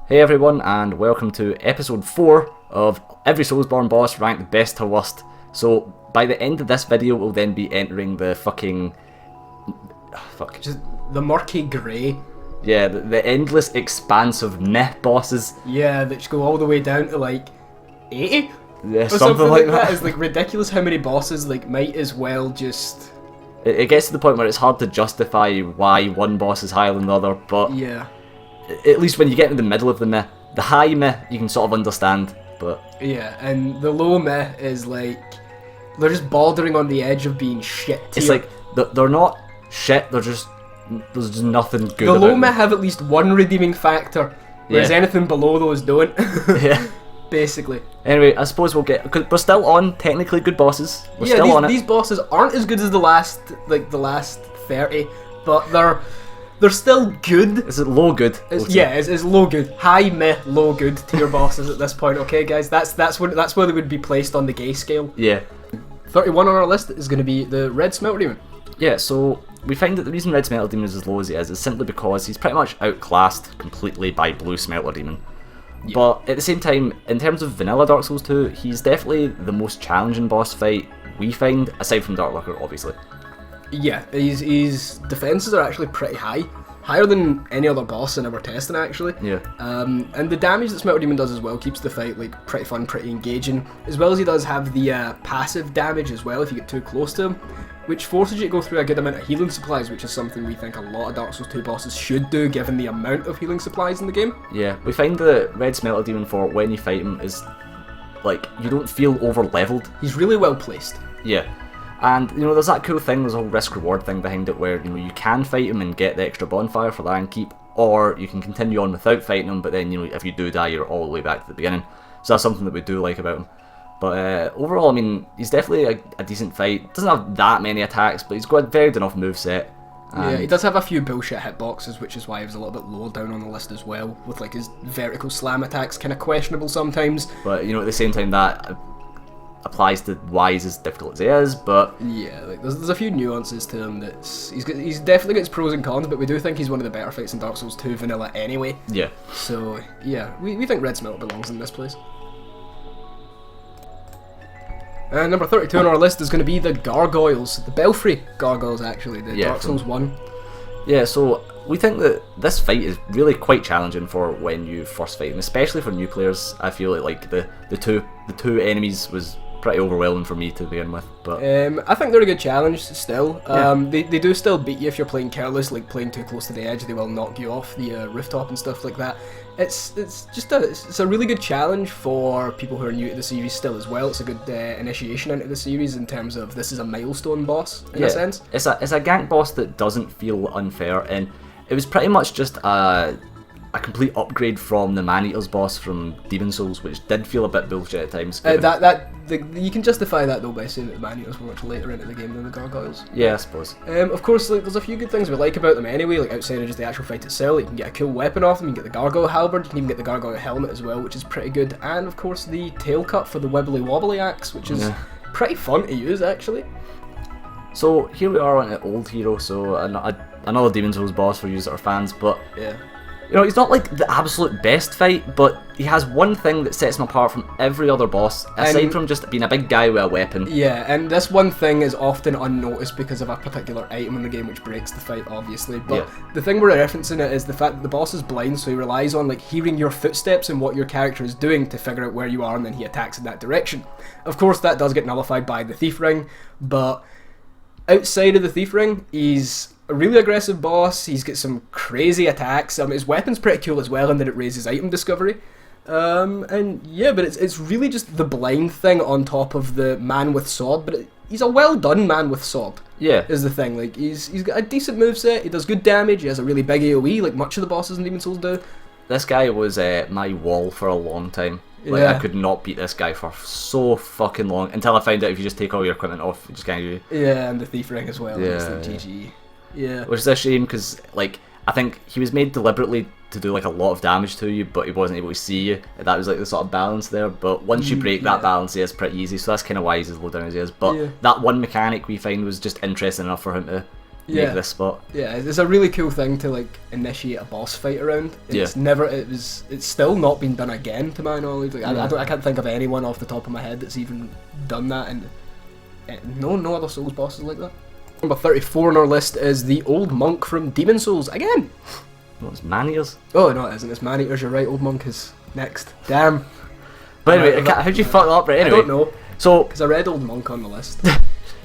Hey everyone, and welcome to episode 4 of every Soulsborne boss ranked best to worst. So by the end of this video we'll then be entering the fucking... Just the murky grey. Yeah, the endless expanse of meh bosses. Yeah, that go all the way down to like 80? Yeah, or something like that. It's like ridiculous how many bosses like might as well just... It gets to the point where it's hard to justify why one boss is higher than the other, but... Yeah. At least when you get in the middle of the meh. The high meh you can sort of understand, but... Yeah, and the low meh is like... They're just bordering on the edge of being shit tier. It's like, they're not shit, they're just... There's just nothing good the about low meh them. have at least one redeeming factor, whereas anything below those don't. Yeah. Basically. Anyway, I suppose we'll get... Cause we're still on technically good bosses. We're still on it. These bosses aren't as good as the last 30, but they're still good. Is it low good? It's low good. High meh, low good tier bosses at this point. Okay, guys, that's where they would be placed on the gay scale. Yeah. 31 on our list is going to be the Red Smelter Demon. Yeah, so we find that the reason Red Smelter Demon is as low as he is simply because he's pretty much outclassed completely by Blue Smelter Demon. Yeah. But at the same time, in terms of vanilla Dark Souls 2, he's definitely the most challenging boss fight we find, aside from Dark Lurker, obviously. Yeah, his defenses are actually pretty high. Higher than any other boss in our testing, actually. Yeah. And the damage that Smelter Demon does as well keeps the fight like pretty fun, pretty engaging. As well as he does have the passive damage as well if you get too close to him, which forces you to go through a good amount of healing supplies, which is something we think a lot of Dark Souls 2 bosses should do, given the amount of healing supplies in the game. Yeah, we find the Red Smelter Demon for when you fight him is, like, you don't feel over-leveled. He's really well placed. Yeah. And, you know, there's that cool thing, there's a whole risk-reward thing behind it where, you know, you can fight him and get the extra bonfire for the Iron Keep, or you can continue on without fighting him, but then, you know, if you do die, you're all the way back to the beginning. So that's something that we do like about him. But overall, I mean, he's definitely a decent fight. Doesn't have that many attacks, but he's got a varied enough moveset. Yeah, he does have a few bullshit hitboxes, which is why he was a little bit lower down on the list as well, with like his vertical slam attacks kind of questionable sometimes. But, you know, at the same time, that applies to why he's as difficult as he is, but... Yeah, like there's a few nuances to him that's... He's definitely got his pros and cons, but we do think he's one of the better fights in Dark Souls 2 vanilla anyway. Yeah. So, yeah, we think Red Smelter belongs in this place. And number 32 on our list is going to be the Gargoyles. The Belfry Gargoyles, actually, the Dark Souls 1. Yeah, so we think that this fight is really quite challenging for when you first fight him, especially for new players. I feel like the two enemies was pretty overwhelming for me to begin with. But I think they're a good challenge still. Yeah. They do still beat you if you're playing careless, like playing too close to the edge. They will knock you off the rooftop and stuff like that. It's a really good challenge for people who are new to the series still as well. It's a good initiation into the series in terms of this is a milestone boss in a sense. It's a gank boss that doesn't feel unfair, and it was pretty much just a complete upgrade from the Man-Eater's boss from Demon Souls, which did feel a bit bullshit at times. You can justify that though by saying that the Man-Eaters were much later into the game than the Gargoyles. Yeah, I suppose. Of course, like there's a few good things we like about them anyway, like outside of just the actual fight itself. You can get a cool weapon off them, you can get the Gargoyle Halberd, you can even get the Gargoyle Helmet as well, which is pretty good, and of course the tail cut for the Wibbly Wobbly Axe, which is pretty fun to use actually. So here we are on an old hero, so another Demon Souls boss for you that are fans, but yeah. You know, he's not like the absolute best fight, but he has one thing that sets him apart from every other boss, aside from just being a big guy with a weapon. Yeah, and this one thing is often unnoticed because of a particular item in the game which breaks the fight, obviously. But the thing we're referencing it is the fact that the boss is blind, so he relies on like hearing your footsteps and what your character is doing to figure out where you are, and then he attacks in that direction. Of course, that does get nullified by the Thief Ring, but outside of the Thief Ring, he's a really aggressive boss. He's got some crazy attacks. His weapon's pretty cool as well in that it raises item discovery. And yeah, but it's really just the blind thing on top of the man with sword. But he's a well done man with sword. Yeah, is the thing. Like he's got a decent moveset. He does good damage. He has a really big AOE, like much of the bosses in Demon Souls do. This guy was my wall for a long time. Like, I could not beat this guy for so fucking long until I found out if you just take all your equipment off, you just can't do it. Yeah, and the Thief Ring as well. Yeah, it's like GG. Yeah. Which is a shame because, like, I think he was made deliberately to do like a lot of damage to you, but he wasn't able to see you. And that was like the sort of balance there. But once you break that balance, it's pretty easy. So that's kind of why he's as low down as he is. But that one mechanic we find was just interesting enough for him to make this spot. Yeah, it's a really cool thing to like initiate a boss fight around. It's still not been done again to my knowledge. Like, I can't think of anyone off the top of my head that's even done that, and no other Souls bosses like that. Number 34 on our list is the Old Monk from Demon Souls again. Well, it's man-eaters. Oh no, it isn't. It's man-eaters. You're right. Old Monk is next. Damn. But anyway, how'd you fuck that up? Right, anyway. I don't know. So, because I read Old Monk on the list.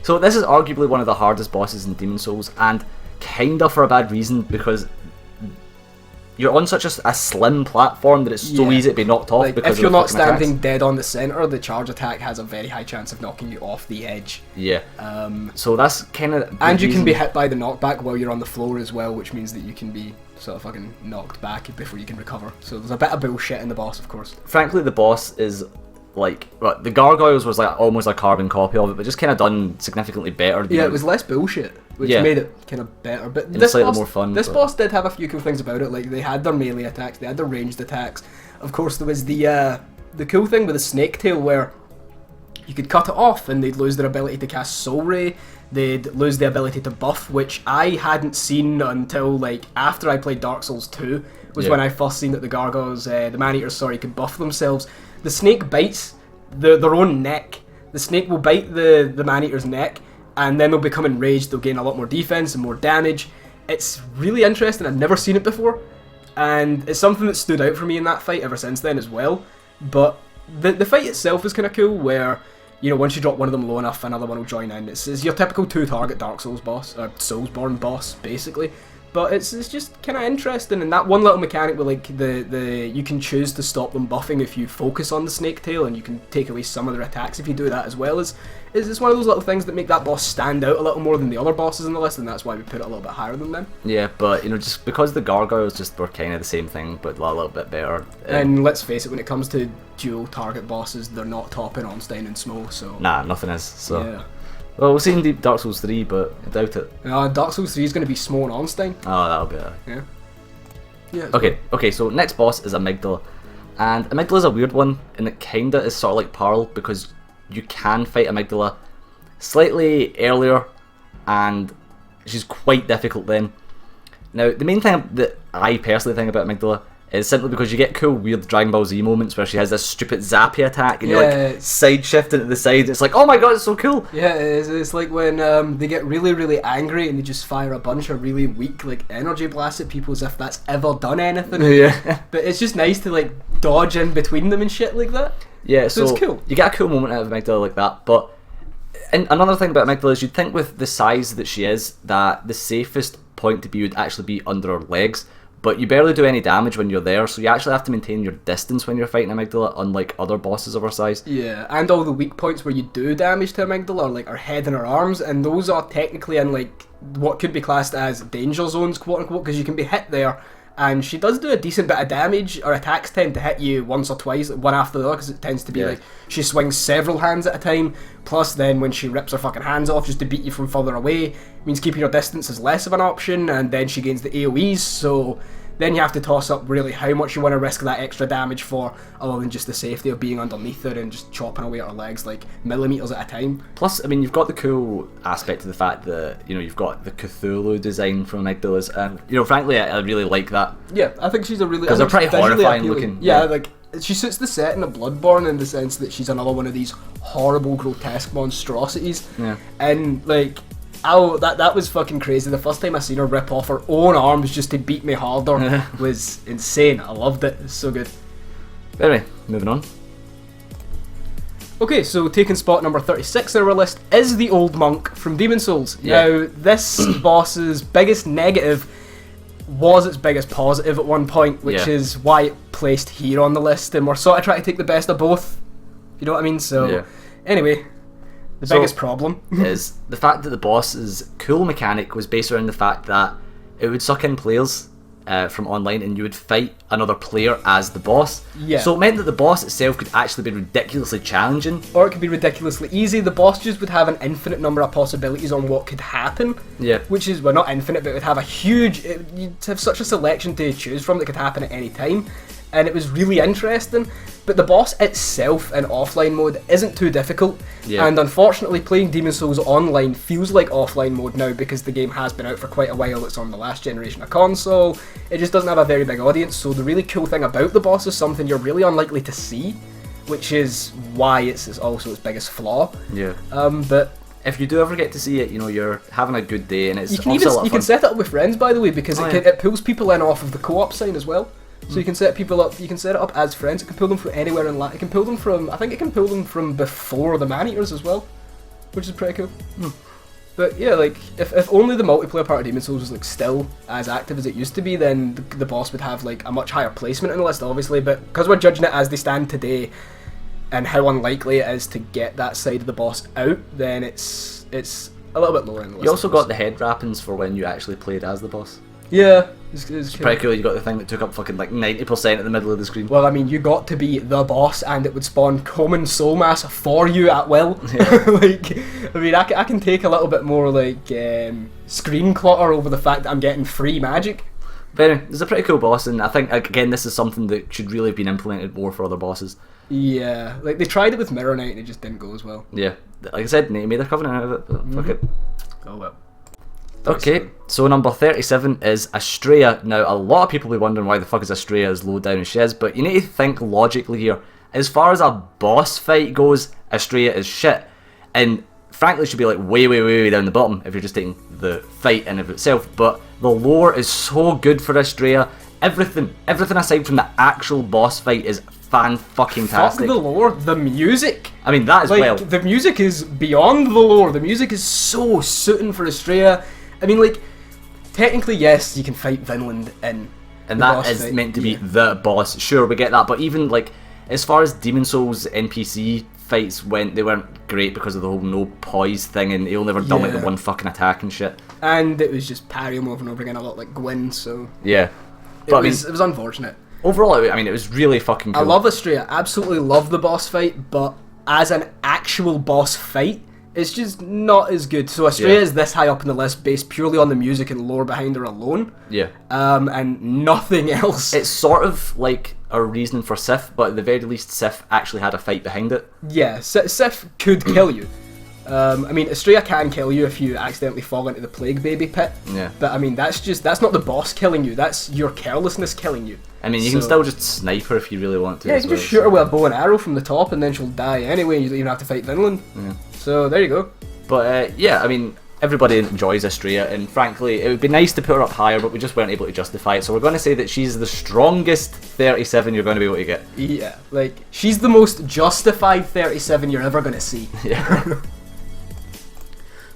So this is arguably one of the hardest bosses in Demon Souls, and kinda for a bad reason, because you're on such a slim platform that it's so easy to be knocked off. Like, because if you're not standing attacks. dead on the center, the charge attack has a very high chance of knocking you off the edge. Yeah. So that's kind of. And you can be hit by the knockback while you're on the floor as well, which means that you can be sort of fucking knocked back before you can recover. So there's a bit of bullshit in the boss, of course. Frankly, the boss is like, well, the Gargoyles was like almost a carbon copy of it, but just kind of done significantly better. Yeah, it was less bullshit, which made it kind of better. But this slightly boss, more fun. This boss did have a few cool things about it. Like, they had their melee attacks, they had their ranged attacks. Of course, there was the cool thing with the snake tail where you could cut it off and they'd lose their ability to cast Soul Ray. They'd lose the ability to buff, which I hadn't seen until like after I played Dark Souls 2. Was when I first seen that the Gargoyles, the Man-Eaters, could buff themselves. The snake bites their own neck. The snake will bite the Man-Eater's neck, and then they'll become enraged. They'll gain a lot more defense and more damage. It's really interesting. I've never seen it before, and it's something that stood out for me in that fight ever since then as well. But the fight itself is kind of cool, where you know, once you drop one of them low enough, another one will join in. It's your typical two-target Dark Souls boss, or Soulsborne boss, basically. But it's just kind of interesting, and that one little mechanic where like you can choose to stop them buffing if you focus on the snake tail, and you can take away some of their attacks if you do that as well. Is it's one of those little things that make that boss stand out a little more than the other bosses on the list, and that's why we put it a little bit higher than them. Yeah, but you know, just because the Gargoyles just were kind of the same thing, but a little bit better. And let's face it, when it comes to dual target bosses, they're not topping Ornstein and Smough, so nah, nothing is. So yeah. Well, we'll see in Dark Souls 3, but I doubt it. Dark Souls 3 is going to be Smough and Ornstein. Oh, that'll be it. Yeah. Okay, so next boss is Amygdala. And Amygdala is a weird one, and it kinda is sort of like Parl, because you can fight Amygdala slightly earlier, and she's quite difficult then. Now, the main thing that I personally think about Amygdala is simply because you get cool weird Dragon Ball Z moments where she has this stupid zappy attack and you're like side shifting to the side. It's like, oh my god, it's so cool. Yeah, it's like when they get really angry and they just fire a bunch of really weak like energy blasts at people as if that's ever done anything. Yeah. But it's just nice to like dodge in between them and shit like that. Yeah, so it's cool. You get a cool moment out of Amygdala like that, but and another thing about Amygdala is you'd think with the size that she is that the safest point to be would actually be under her legs. But you barely do any damage when you're there, so you actually have to maintain your distance when you're fighting Amygdala, unlike other bosses of her size. Yeah, and all the weak points where you do damage to Amygdala are like her head and her arms, and those are technically in like what could be classed as danger zones, quote unquote, because you can be hit there, and she does do a decent bit of damage. Her attacks tend to hit you once or twice, one after the other, because it tends to be like she swings several hands at a time, plus then when she rips her fucking hands off just to beat you from further away, means keeping your distance is less of an option, and then she gains the AoEs, so then you have to toss up really how much you want to risk that extra damage for, other than just the safety of being underneath her and just chopping away at her legs like millimeters at a time. Plus, I mean, you've got the cool aspect of the fact that, you know, you've got the Cthulhu design from Amygdala's, and, you know, frankly, I really like that. Yeah, I think she's a really... Because they're pretty horrifying looking. Yeah, like, she suits the setting of Bloodborne in the sense that she's another one of these horrible, grotesque monstrosities. Yeah. And, like... Oh, that was fucking crazy. The first time I seen her rip off her own arms just to beat me harder was insane. I loved it. It's so good. Anyway, moving on. Okay, so taking spot number 36 on our list is the Old Monk from Demon Souls. Yeah. Now, this boss's biggest negative was its biggest positive at one point, which is why it placed here on the list, and we're sort of trying to take the best of both. You know what I mean? So, anyway... The biggest problem is the fact that the boss's cool mechanic was based around the fact that it would suck in players from online, and you would fight another player as the boss. Yeah. So it meant that the boss itself could actually be ridiculously challenging. Or it could be ridiculously easy. The boss just would have an infinite number of possibilities on what could happen. Yeah. Which is, well, not infinite, but it would have a huge... You'd have such a selection to choose from that could happen at any time. and it was really interesting. But the boss itself in offline mode isn't too difficult, and unfortunately playing Demon's Souls online feels like offline mode now because the game has been out for quite a while. It's on the last generation of console. It just doesn't have a very big audience, so the really cool thing about the boss is something you're really unlikely to see, which is why it's also its biggest flaw. Yeah. But if you do ever get to see it, you know, you're having a good day, and it's you can set it up with friends, by the way, because it pulls people in off of the co-op sign as well. So you can set people up. You can set it up as friends. It can pull them from anywhere in it can pull them from. I think it can pull them from before the man-eaters as well, which is pretty cool. But yeah, like if only the multiplayer part of Demon's Souls was like still as active as it used to be, then the boss would have like a much higher placement in the list, obviously. But because we're judging it as they stand today, and how unlikely it is to get that side of the boss out, then it's a little bit lower in the list. You also got the head wrappings for when you actually played as the boss. Yeah, it's pretty cool. You got the thing that took up fucking like 90% at the middle of the screen. Well, I mean, you got to be the boss, and it would spawn common soul mass for you at will. Yeah. Like, I mean, I can take a little bit more like screen clutter over the fact that I'm getting free magic. But anyway, it's a pretty cool boss, and I think again this is something that should really have been implemented more for other bosses. Yeah, like they tried it with Mirror Knight and it just didn't go as well. Yeah, like I said, they made a covenant out of it, but fuck it. Oh well. Okay, so number 37 is Astrea. Now, a lot of people will be wondering why the fuck is Astrea as low down as she is, but you need to think logically here. As far as a boss fight goes, Astrea is shit, and frankly should be like way down the bottom if you're just taking the fight in of itself, but the lore is so good for Astrea. Everything aside from the actual boss fight is fan-fucking-tastic. Fuck the lore, the music! I mean, that as like, well. The music is beyond the lore. The music is so suiting for Astrea. I mean, like, technically, yes, you can fight Vinland in and the that boss is fight. meant to be the boss. Sure, we get that, but even, like, as far as Demon's Souls NPC fights went, they weren't great because of the whole no poise thing, and they only ever done, like, the one fucking attack and shit. And it was just parry him over and over again, a lot like Gwyn, so... Yeah. But it was unfortunate. Overall, I mean, it was really fucking cool. I love Astrea, absolutely love the boss fight, but as an actual boss fight, it's just not as good. So Astrea is this high up in the list based purely on the music and lore behind her alone. Yeah. And nothing else. It's sort of like a reason for Sif, but at the very least, Sif actually had a fight behind it. Yeah, Sif could kill you. I mean, Astrea can kill you if you accidentally fall into the Plague Baby pit. Yeah. But I mean, that's not the boss killing you, that's your carelessness killing you. I mean, you can still just snipe her if you really want to. Yeah, you can just shoot her with a bow and arrow from the top and then she'll die anyway, and you don't even have to fight Vinland. Yeah. So, there you go. But, yeah, I mean, everybody enjoys Astrea, and frankly, it would be nice to put her up higher, but we just weren't able to justify it, so we're going to say that she's the strongest 37 you're going to be able to get. Yeah, like, she's the most justified 37 you're ever going to see. Yeah.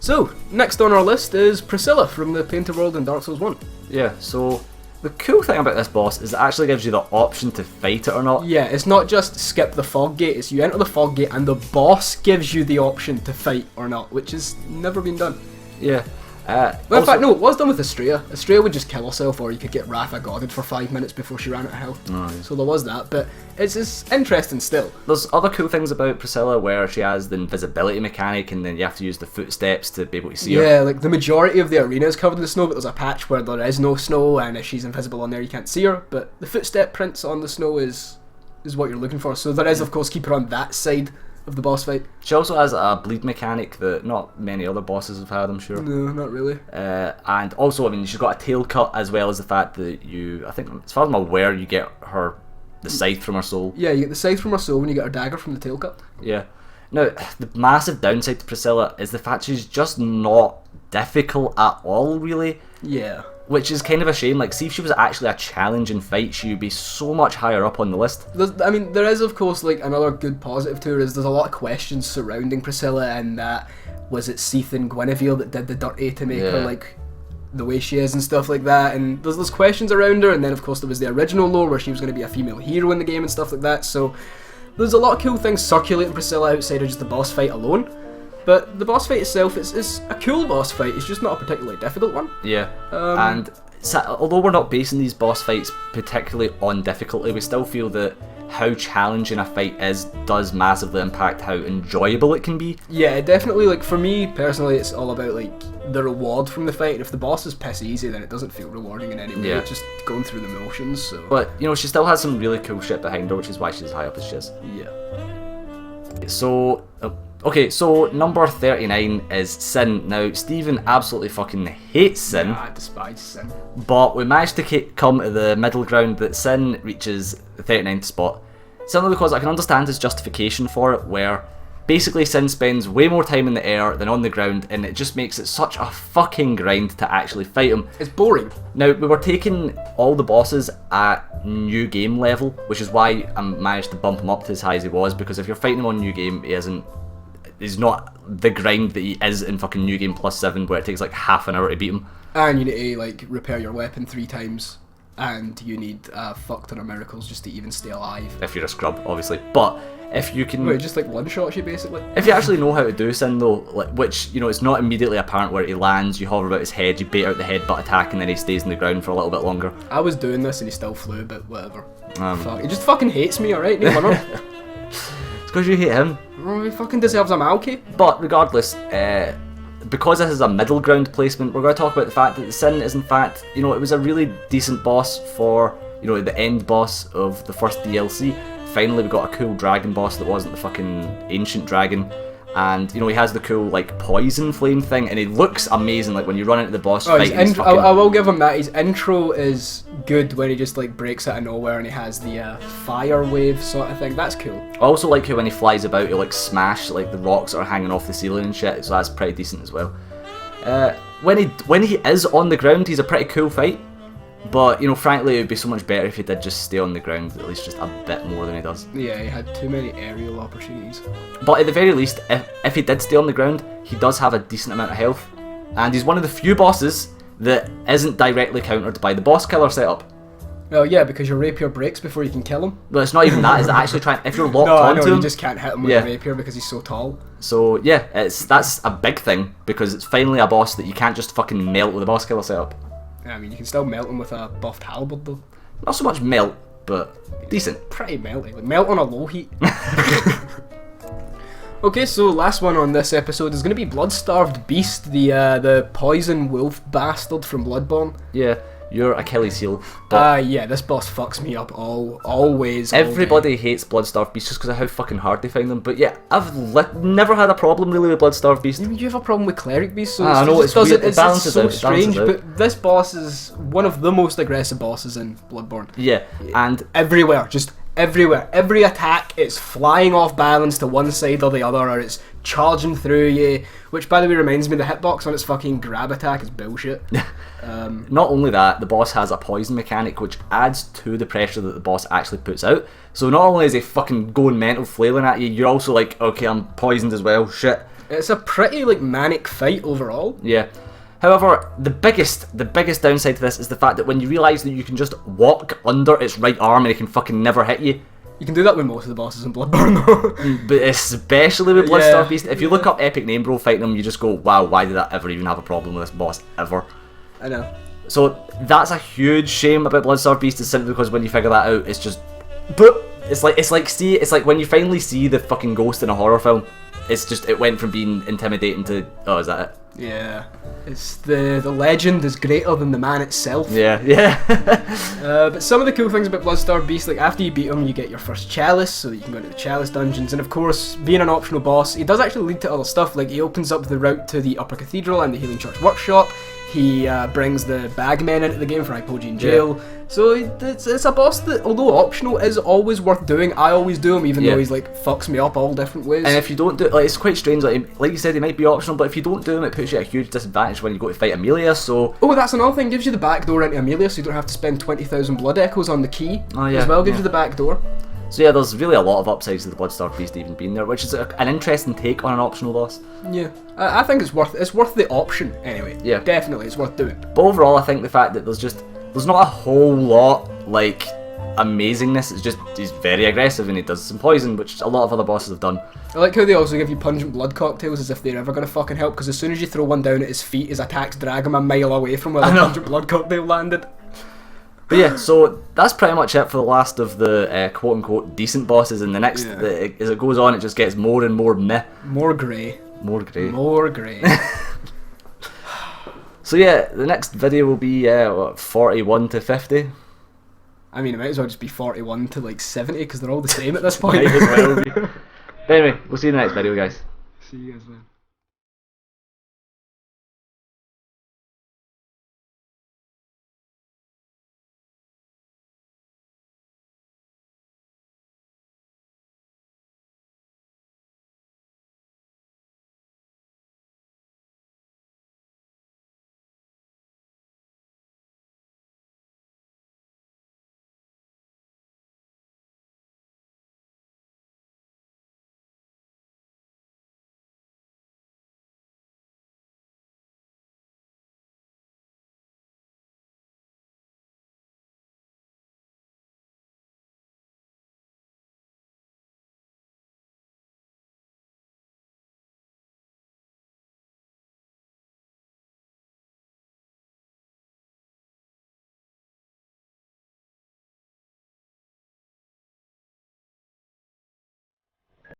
So, next on our list is Priscilla from the Painter World in Dark Souls 1. Yeah, so the cool thing about this boss is it actually gives you the option to fight it or not. Yeah, it's not just skip the fog gate, it's you enter the fog gate and the boss gives you the option to fight or not, which has never been done. Yeah. Well, in fact, no, it was done with Astrea. Astrea would just kill herself, or you could get Ratha godded for 5 minutes before she ran out of health. Oh, yeah. So there was that, but it's interesting still. There's other cool things about Priscilla where she has the invisibility mechanic, and then you have to use the footsteps to be able to see her. Yeah, like the majority of the arena is covered in snow, but there's a patch where there is no snow, and if she's invisible on there, you can't see her. But the footstep prints on the snow is what you're looking for. So there is, of course, keep her on that side of the boss fight. She also has a bleed mechanic that not many other bosses have had, I'm sure. No, not really. And also, I mean, she's got a tail cut, as well as the fact that I think, as far as I'm aware, you get the scythe from her soul. Yeah, you get the scythe from her soul when you get her dagger from the tail cut. Yeah. Now, the massive downside to Priscilla is the fact she's just not difficult at all, really. Yeah. Which is kind of a shame. Like, see if she was actually a challenging fight, she would be so much higher up on the list. I mean, there is, of course, like, another good positive to her is there's a lot of questions surrounding Priscilla, and that was it Seath and Guinevere that did the dirty to make her, like, the way she is and stuff like that, and there's questions around her, and then, of course, there was the original lore where she was going to be a female hero in the game and stuff like that, so there's a lot of cool things circulating Priscilla outside of just the boss fight alone. But the boss fight itself is a cool boss fight, it's just not a particularly difficult one. Yeah, and although we're not basing these boss fights particularly on difficulty, we still feel that how challenging a fight does massively impact how enjoyable it can be. Yeah, definitely, like, for me, personally, it's all about, like, the reward from the fight. And if the boss is piss easy, then it doesn't feel rewarding in any way. Yeah. It's just going through the motions. So. But, you know, she still has some really cool shit behind her, which is why she's as high up as she is. Yeah. So, okay, so number 39 is Sin. Now, Stephen absolutely fucking hates Sin. Nah, I despise Sin. But we managed to come to the middle ground that Sin reaches the 39th spot. Simply because I can understand his justification for it, where basically Sin spends way more time in the air than on the ground, and it just makes it such a fucking grind to actually fight him. It's boring. Now, we were taking all the bosses at new game level, which is why I managed to bump him up to as high as he was, because if you're fighting him on new game, he's not the grind that he is in fucking new game +7, where it takes like half an hour to beat him. And you need to like repair your weapon 3 times, and you need a fuck ton of miracles just to even stay alive. If you're a scrub, obviously. But if you can... Wait, just like one-shots you basically? If you actually know how to do Sin though, like, which, you know, it's not immediately apparent where he lands, you hover about his head, you bait out the headbutt attack, and then he stays in the ground for a little bit longer. I was doing this and he still flew, but whatever. Um, He just fucking hates me, alright? No wonder. It's because you hate him. Well, he fucking deserves a Malky. But regardless, because this is a middle ground placement, we're going to talk about the fact that Sin is in fact, you know, it was a really decent boss for, you know, the end boss of the first DLC. Finally we got a cool dragon boss that wasn't the fucking ancient dragon, and you know, he has the cool like poison flame thing, and he looks amazing. Like when you run into the boss fight, I will give him that. His intro is good when he just like breaks out of nowhere and he has the fire wave sort of thing. That's cool. I also like how when he flies about, he like smash like the rocks that are hanging off the ceiling and shit. So that's pretty decent as well. When he is on the ground, he's a pretty cool fight. But, you know, frankly, it would be so much better if he did just stay on the ground, at least just a bit more than he does. Yeah, he had too many aerial opportunities. But at the very least, if he did stay on the ground, he does have a decent amount of health. And he's one of the few bosses that isn't directly countered by the boss killer setup. Well, yeah, because your rapier breaks before you can kill him. But it's not even that, it's actually trying... If you're locked onto onto him... you just can't hit him with a rapier because he's so tall. So, yeah, that's a big thing, because it's finally a boss that you can't just fucking melt with a boss killer setup. I mean, you can still melt him with a buffed halberd, though. Not so much melt, but decent. Pretty melty. Like, melt on a low heat. Okay, so last one on this episode is going to be Blood-Starved Beast, the poison wolf bastard from Bloodborne. Yeah, your Achilles heel. Yeah, this boss fucks me up always. Everybody hates Blood-Starved Beast just because of how fucking hard they find them. But yeah, I've never had a problem really with Blood-Starved Beast. You have a problem with Cleric Beast, so I know, it's weird. It balances so out, strange. But this boss is one of the most aggressive bosses in Bloodborne. Yeah, and everywhere, just everywhere. Every attack, it's flying off balance to one side or the other, or it's charging through you. Which, by the way, reminds me, the hitbox on its fucking grab attack is bullshit. Not only that, the boss has a poison mechanic which adds to the pressure that the boss actually puts out. So not only is he fucking going mental flailing at you, you're also like, okay, I'm poisoned as well, shit. It's a pretty like manic fight overall. Yeah. However, the biggest downside to this is the fact that when you realise that you can just walk under its right arm and it can fucking never hit you. You can do that with most of the bosses in Bloodborne though. But especially with Blood-Starved Beast. If you look up Epic Name Bro fighting him, you just go, wow, why did I ever even have a problem with this boss, ever? I know. So that's a huge shame about Blood-Starved Beast, is simply because when you figure that out, it's just... It's like when you finally see the fucking ghost in a horror film, it's just, it went from being intimidating to, oh, is that it? Yeah. It's the legend is greater than the man itself. Yeah. But some of the cool things about Blood-Starved Beast, like after you beat him, you get your first chalice, so that you can go into the chalice dungeons. And of course, being an optional boss, he does actually lead to other stuff. Like he opens up the route to the Upper Cathedral and the Healing Church Workshop. He brings the bagmen into the game for Hypogean Jail. Yeah. So it's a boss that, although optional, is always worth doing. I always do him, even though he's like fucks me up all different ways. And if you don't do it, like, it's quite strange. Like you said, he might be optional, but if you don't do him, it puts you at a huge disadvantage when you go to fight Amelia. So that's another thing. Gives you the back door into Amelia, so you don't have to spend 20,000 blood echoes on the key. As well, gives you the back door. So yeah, there's really a lot of upsides to the Blood-Starved Beast even being there, which is an interesting take on an optional boss. Yeah, I think it's worth the option anyway. Yeah, definitely, it's worth doing. But overall, I think the fact that there's not a whole lot like amazingness. It's just he's very aggressive and he does some poison, which a lot of other bosses have done. I like how they also give you pungent blood cocktails as if they're ever gonna fucking help, because as soon as you throw one down at his feet, his attacks drag him a mile away from where the pungent blood cocktail landed. But yeah, so that's pretty much it for the last of the quote-unquote decent bosses, and the next, as it goes on, it just gets more and more meh. More grey. More grey. More grey. So yeah, the next video will be what, 41 to 50. I mean, it might as well just be 41 to like 70 because they're all the same at this point. Might as well be. But anyway, we'll see you in the next video, guys. See you guys then.